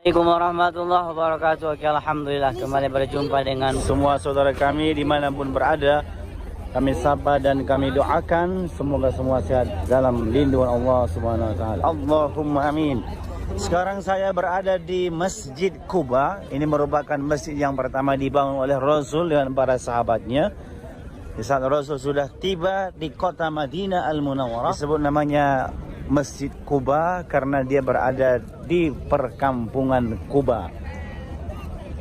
Assalamualaikum warahmatullahi wabarakatuh. Oke, alhamdulillah kembali berjumpa dengan semua saudara kami dimanapun berada. Kami sapa dan kami doakan semoga semua sehat dalam lindungan Allah Subhanahu wa taala. Allahumma amin. Sekarang saya berada di Masjid Quba. Ini merupakan masjid yang pertama dibangun oleh Rasul dengan para sahabatnya. Di saat Rasul sudah tiba di kota Madinah Al-Munawwarah, disebut namanya Masjid Quba karena dia berada di perkampungan Quba.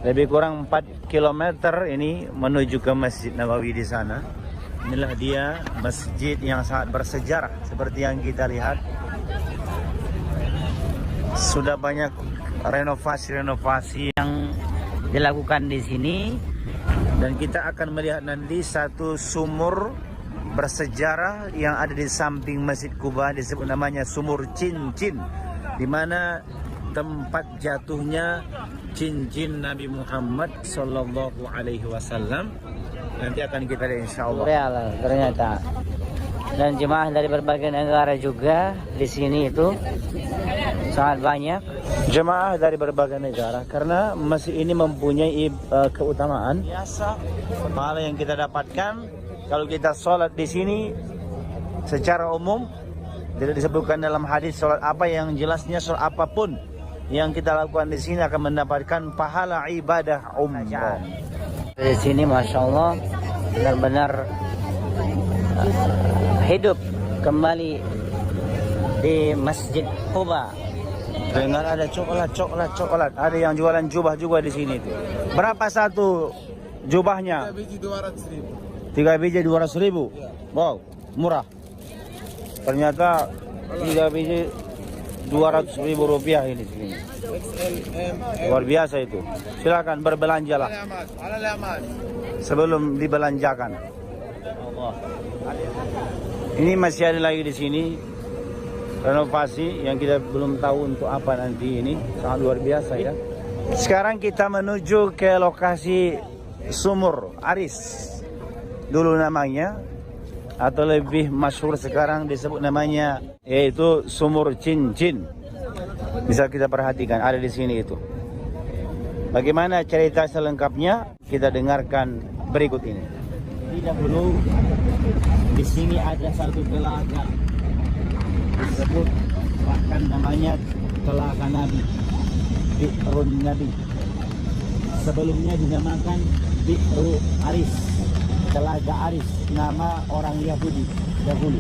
Lebih kurang 4 km ini menuju ke Masjid Nabawi di sana. Inilah dia masjid yang sangat bersejarah seperti yang kita lihat. Sudah banyak renovasi-renovasi yang dilakukan di sini dan kita akan melihat nanti satu sumur bersejarah yang ada di samping Masjid Quba, disebut namanya Sumur Cincin, di mana tempat jatuhnya cincin Nabi Muhammad Sallallahu Alaihi Wasallam. Nanti akan kita lihat insyaallah. real ternyata. Dan jemaah dari berbagai negara juga di sini itu sangat banyak. Jemaah dari berbagai negara karena masjid ini mempunyai keutamaan. Biasa pahala yang kita dapatkan kalau kita sholat di sini secara umum, tidak disebutkan dalam hadis sholat apa, yang jelasnya sholat apapun yang kita lakukan di sini akan mendapatkan pahala ibadah umrah. Di sini masya Allah benar-benar hidup kembali di Masjid Quba. Dengan ada coklat. Ada yang jualan jubah juga di sini tuh. Berapa satu jubahnya? 3 biji 200.000. 3 biji 200.000. Wow, murah. Ternyata 3 biji 200.000 rupiah ini sini. Luar biasa itu. Silakan berbelanjalah sebelum dibelanjakan. Ini masih ada lagi di sini renovasi yang kita belum tahu untuk apa nanti, ini sangat luar biasa ya. Sekarang kita menuju ke lokasi Sumur Aris dulu namanya, atau lebih masyhur sekarang disebut namanya yaitu Sumur Cincin. Bisa kita perhatikan ada di sini itu. Bagaimana cerita selengkapnya kita dengarkan berikut ini. Dahulu di sini ada satu telaga disebut bahkan namanya Telaga Nabi, Bi'run Nabi. Sebelumnya dinamakan Bi'ru Aris, Telaga Aris, nama orang Yahudi dahulu.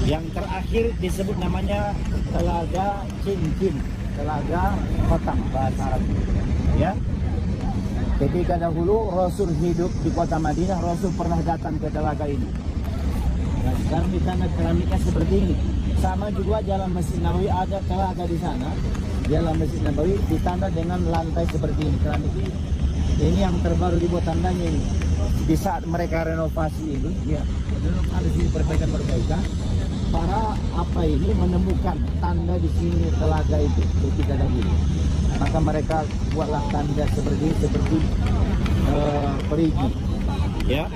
Yang terakhir disebut namanya Telaga Cincin, Telaga Kotak bahasa Arab. Ya. Ketika dahulu Rasul hidup di kota Madinah, Rasul pernah datang ke telaga ini. Nah, sekarang di sana keramiknya seperti ini. Sama juga jalan Masjid Nabawi ada telaga di sana. Jalan Masjid Nabawi ditanda dengan lantai seperti ini. Keramik ini yang terbaru dibuat tandanya ini. Di saat mereka renovasi itu, ya, ada sini perbaikan-perbaikan. Para apa ini menemukan tanda di sini telaga itu ketika dahulu. Maka mereka buatlah tanda seperti perigi, ya,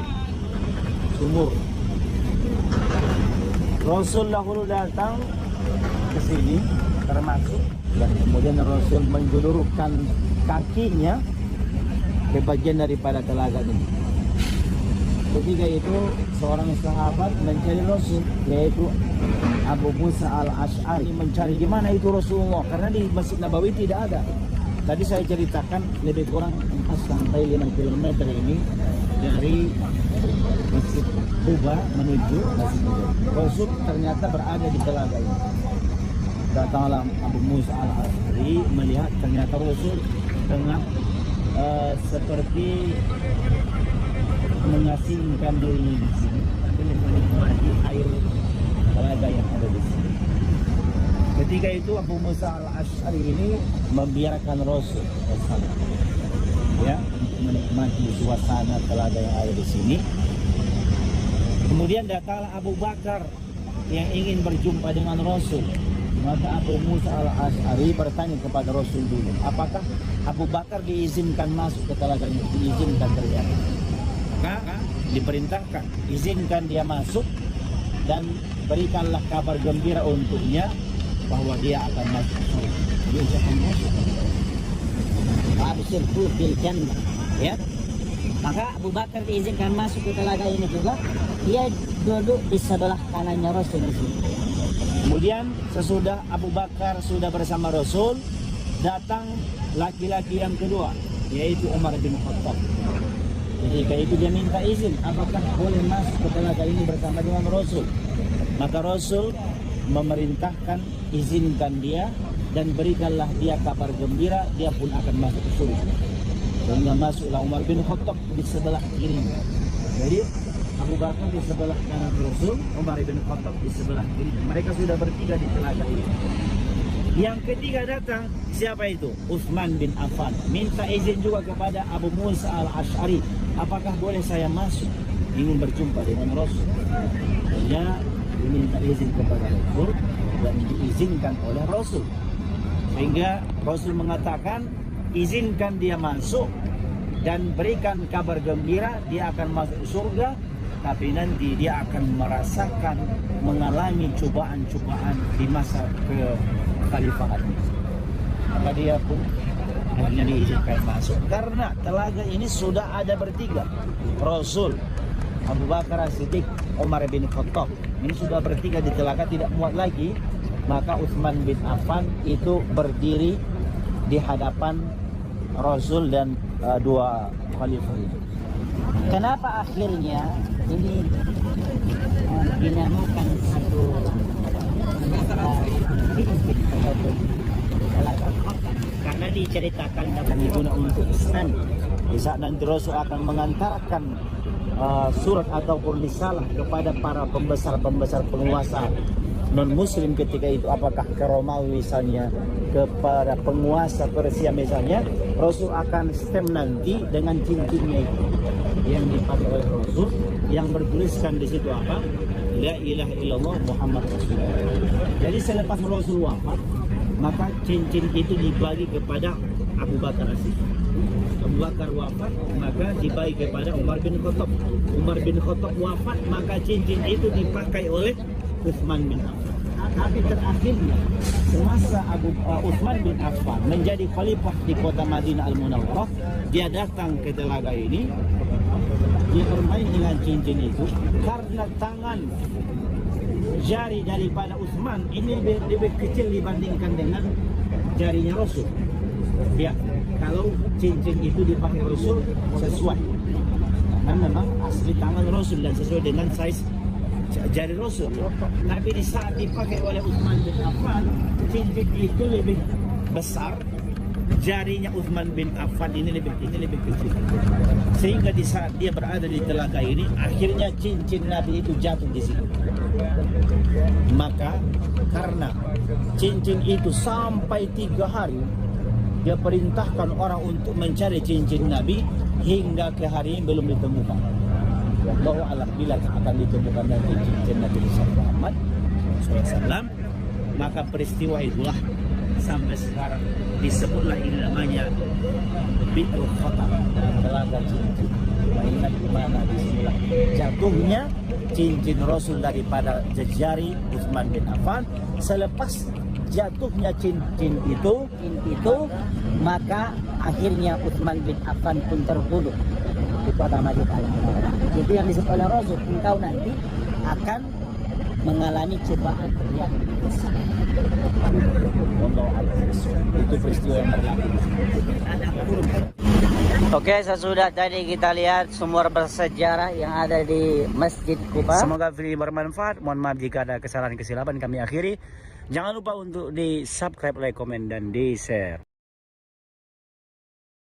sumur. Rasul dahulu datang ke sini termasuk, dan kemudian Rasul menjulurkan kakinya ke bagian daripada telaga ini. Ketika itu seorang sahabat mencari Rasul, yaitu Abu Musa al-Ash'ari, mencari di mana itu Rasulullah karena di Masjid Nabawi tidak ada. Tadi saya ceritakan lebih kurang 4-5 km ini dari Masjid Quba menuju Masjid Nabawi. Rasul ternyata berada di telaga ini. Datanglah Abu Musa al-Ash'ari melihat ternyata Rasul tengah seperti mengasingkan diri di sini, tapi menikmati air telaga yang ada di sini. Ketika itu Abu Musa al-Ash'ari ini membiarkan Rasul ya, untuk menikmati suasana telaga yang ada di sini. Kemudian datanglah Abu Bakar yang ingin berjumpa dengan Rasul. Maka Abu Musa al-Ash'ari bertanya kepada Rasul dulu, apakah Abu Bakar diizinkan masuk ke telaga ini? Diizinkan ternyata. Maka diperintahkan, izinkan dia masuk dan berikanlah kabar gembira untuknya bahwa dia akan masuk surga. Dia akan masuk. Absirku fil jannah. Ya. Maka Abu Bakar diizinkan masuk ke telaga ini juga. Dia duduk di sebelah kanannya Rasul di sini. Kemudian sesudah Abu Bakar sudah bersama Rasul, datang laki-laki yang kedua, yaitu Umar bin Khattab. Ketika itu dia minta izin, apakah boleh masuk ke telaga ini bersama dengan Rasul. Maka Rasul memerintahkan, izinkan dia dan berikanlah dia kabar gembira, dia pun akan masuk ke surga. Sehingga masuklah Umar bin Khattab di sebelah kiri. Jadi Abu Bakar di sebelah kanan Rasul, Umar bin Khattab di sebelah kiri. Mereka sudah bertiga di telaga ini. Yang ketiga datang, siapa itu? Utsman bin Affan. Minta izin juga kepada Abu Musa al-Ash'ari. Apakah boleh saya masuk? Ingin berjumpa dengan Rasul. Dia diminta izin kepada Rasul dan diizinkan oleh Rasul. Sehingga Rasul mengatakan, izinkan dia masuk dan berikan kabar gembira, dia akan masuk surga. Tapi nanti dia akan merasakan, mengalami cobaan-cobaan di masa kekhalifahan. Maka dia pun akhirnya diizinkan masuk. Karena telaga ini sudah ada bertiga. Rasul, Abu Bakar As-Siddiq, Umar bin Khattab. Ini sudah bertiga di telaga, tidak muat lagi. Maka Utsman bin Affan itu berdiri di hadapan Rasul dan dua khalifah itu. Kenapa akhirnya ini dinamakan satu karena diceritakan dalam Guna untuk Islam. Di saat nanti Rasul akan mengantarkan surat ataupun risalah kepada para pembesar-pembesar penguasa non-muslim ketika itu, apakah ke Romawi misalnya, kepada penguasa Persia misalnya, Rasul akan stem nanti dengan cincinnya itu yang dipakai oleh Rasul, yang bertuliskan di situ apa? La ilaha illallah Muhammad Rasulullah. Jadi selepas Rasul wafat, maka cincin itu dibagi kepada Abu Bakar As-Siddiq. Abu Bakar wafat, maka dibagi kepada Umar bin Khattab. Umar bin Khattab wafat, maka cincin itu dipakai oleh Utsman bin Affan. Tapi terakhirnya semasa Utsman bin Affan menjadi khalifah di kota Madinah Al-Munawwarah, dia datang ke telaga ini, dia bermain dengan cincin itu karena tangan jari daripada Utsman ini lebih kecil dibandingkan dengan jarinya Rasul. Ya, kalau cincin itu dipakai Rasul sesuai, karena memang asli tangan Rasul dan sesuai dengan size jari Rasul. Tapi di saat dipakai oleh Utsman bin Affan, cincin itu lebih besar, jarinya Utsman bin Affan ini lebih kecil. Sehingga di saat dia berada di telaga ini, akhirnya cincin Nabi itu jatuh di situ. Maka karena cincin itu sampai 3 hari, dia perintahkan orang untuk mencari cincin Nabi hingga ke hari ini belum ditemukan. Bahwa alam bila akan ditemukan nanti cincin Nabi Muhammad SAW, maka peristiwa itulah sampai sekarang disebutlah ini namanya Bi'ul Khatam, telaga cincin. Ingat di mana disinilah jatuhnya cincin Rasul daripada jari Utsman bin Affan. Selepas jatuhnya cincin itu, maka akhirnya Utsman bin Affan pun terbunuh di kota Madinah Al-Munawwarah. Itu yang disebut oleh Rasul, engkau nanti akan mengalami cobaan yang besar. Itu peristiwa yang berlaku. Oke, sesudah tadi kita lihat sumur bersejarah yang ada di Masjid Quba. Semoga video ini bermanfaat. Mohon maaf jika ada kesalahan kesilapan, kami akhiri. Jangan lupa untuk di subscribe, like, komen, dan di share.